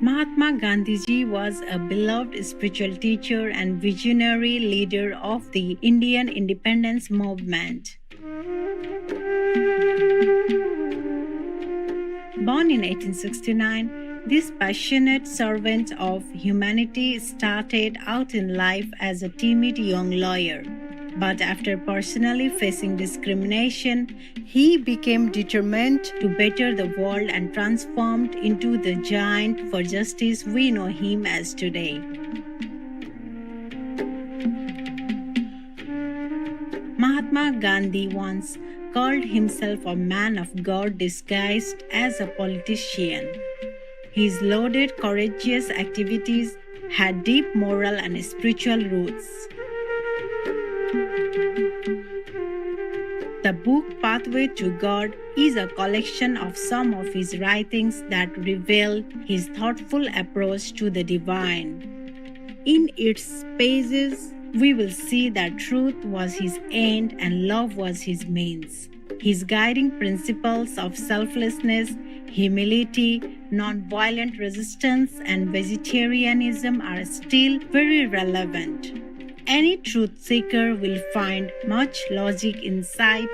Mahatma Gandhiji was a beloved spiritual teacher and visionary leader of the Indian independence movement. Born in 1869, this passionate servant of humanity started out in life as a timid young lawyer. But after personally facing discrimination, he became determined to better the world and transformed into the giant for justice we know him as today. Mahatma Gandhi once called himself a man of God disguised as a politician. His lauded courageous activities had deep moral and spiritual roots. The book Pathway to God is a collection of some of his writings that reveal his thoughtful approach to the divine. In its pages, we will see that truth was his end and love was his means. His guiding principles of selflessness, humility, non-violent resistance, and vegetarianism are still very relevant. Any truth seeker will find much logic, insight,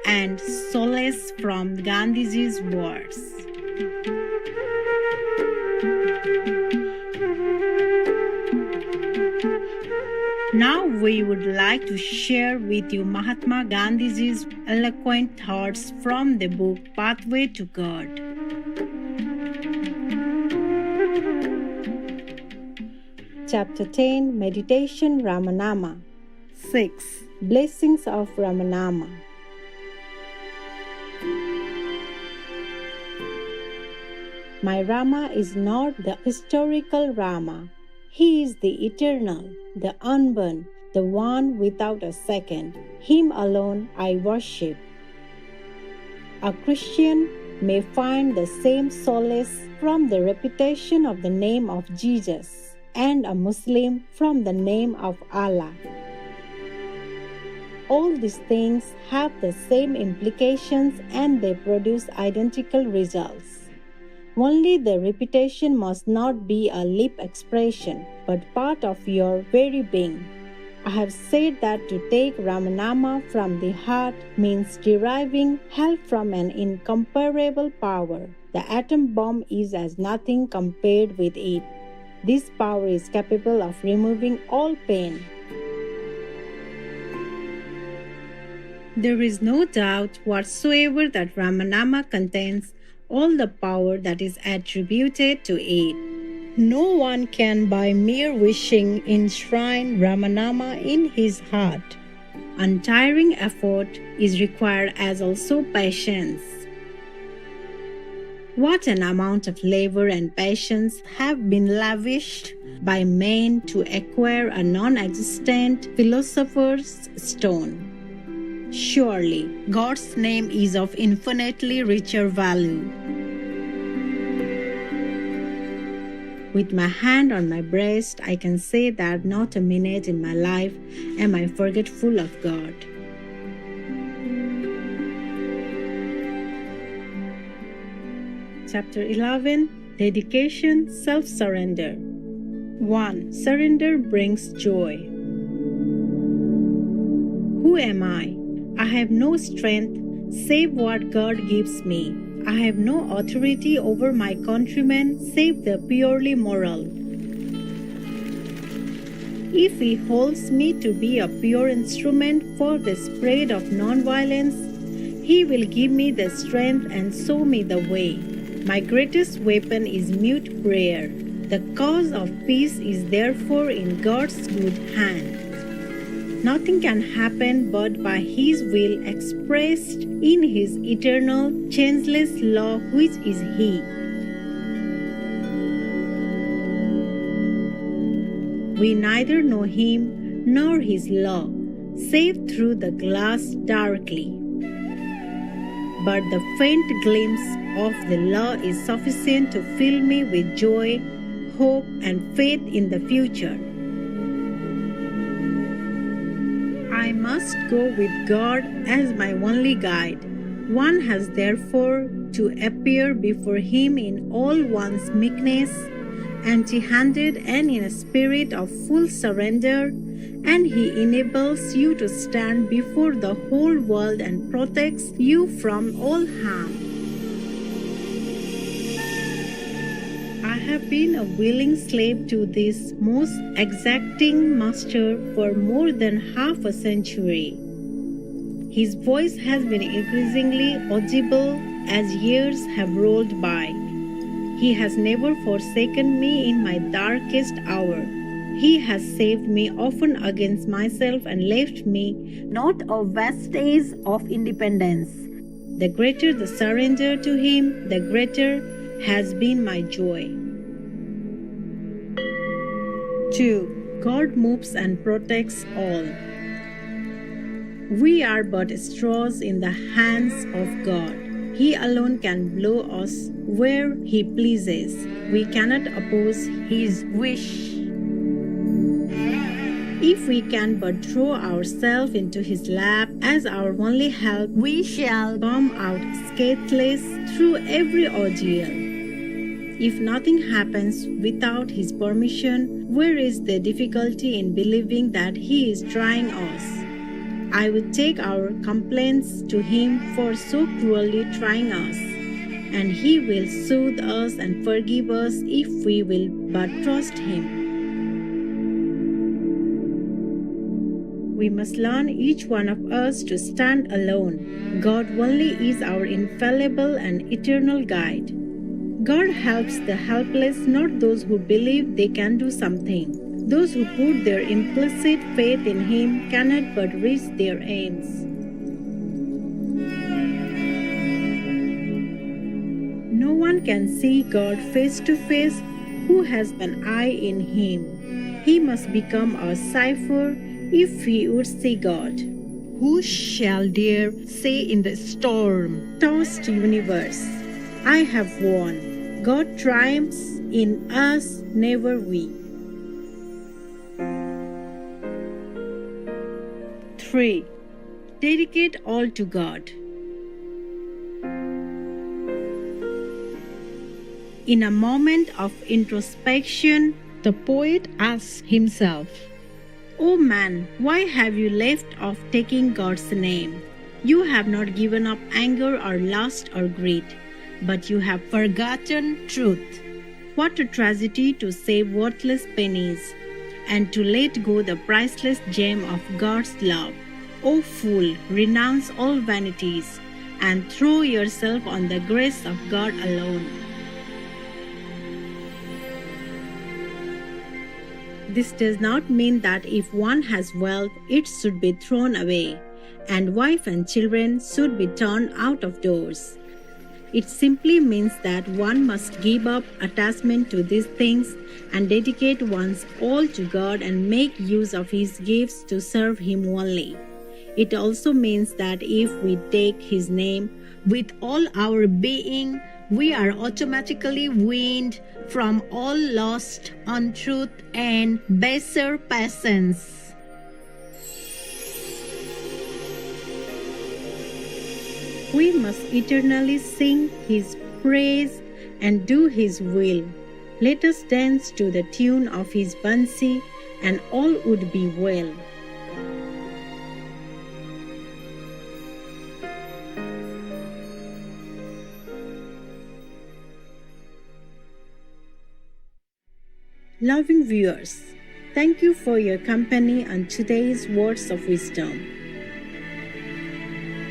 and solace from Gandhiji's words. Now we would like to share with you Mahatma Gandhiji's eloquent thoughts from the book Pathway to God. Chapter 10 Meditation Ramanama 6. Blessings of Ramanama. My Rama is not the historical Rama. He is the eternal, the unborn, the one without a second. Him alone I worship. A Christian may find the same solace from the repetition of the name of Jesus, and a Muslim from the name of Allah. All these things have the same implications and they produce identical results. Only the repetition must not be a lip expression, but part of your very being. I have said that to take Ramanama from the heart means deriving help from an incomparable power. The atom bomb is as nothing compared with it. This power is capable of removing all pain. There is no doubt whatsoever that Ramanama contains all the power that is attributed to it. No one can by mere wishing enshrine Ramanama in his heart. Untiring effort is required as also patience. What an amount of labor and patience have been lavished by men to acquire a non-existent philosopher's stone. Surely, God's name is of infinitely richer value. With my hand on my breast, I can say that not a minute in my life am I forgetful of God. Chapter 11 Dedication, Self-Surrender 1. Surrender brings joy. Who am I? I have no strength save what God gives me. I have no authority over my countrymen save the purely moral. If He holds me to be a pure instrument for the spread of non-violence, He will give me the strength and show me the way. My greatest weapon is mute prayer. The cause of peace is therefore in God's good hand. Nothing can happen but by His will expressed in His eternal, changeless law, which is He. We neither know Him nor His law, save through the glass darkly. But the faint glimpse of the law is sufficient to fill me with joy, hope, and faith in the future. I must go with God as my only guide. One has therefore to appear before Him in all one's meekness, empty-handed and in a spirit of full surrender, and He enables you to stand before the whole world and protects you from all harm. I have been a willing slave to this most exacting master for more than half a century. His voice has been increasingly audible as years have rolled by. He has never forsaken me in my darkest hour. He has saved me often against myself and left me not a vestige of independence. The greater the surrender to Him, the greater has been my joy. 2. God moves and protects all. We are but straws in the hands of God. He alone can blow us where He pleases. We cannot oppose His wish. If we can but throw ourselves into His lap as our only help, we shall come out scatheless through every ordeal. If nothing happens without His permission, where is the difficulty in believing that He is trying us? I would take our complaints to Him for so cruelly trying us, and He will soothe us and forgive us if we will but trust Him. We must learn, each one of us, to stand alone. God only is our infallible and eternal guide. God helps the helpless, not those who believe they can do something. Those who put their implicit faith in Him cannot but reach their aims. No one can see God face to face who has an eye in Him. He must become a cipher if he would see God. Who shall dare say in the storm-tossed universe, I have won. God triumphs in us, never we. 3. Dedicate all to God. In a moment of introspection, the poet asks himself, "O man, why have you left off taking God's name? You have not given up anger or lust or greed, but you have forgotten truth. What a tragedy to save worthless pennies and to let go the priceless gem of God's love. O fool, renounce all vanities and throw yourself on the grace of God alone." This does not mean that if one has wealth, it should be thrown away, and wife and children should be turned out of doors. It simply means that one must give up attachment to these things and dedicate one's all to God and make use of His gifts to serve Him only. It also means that if we take His name with all our being, we are automatically weaned from all lost untruth and baser passions. We must eternally sing His praise and do His will. Let us dance to the tune of His bansi, and all would be well. Loving viewers, thank you for your company on today's Words of Wisdom.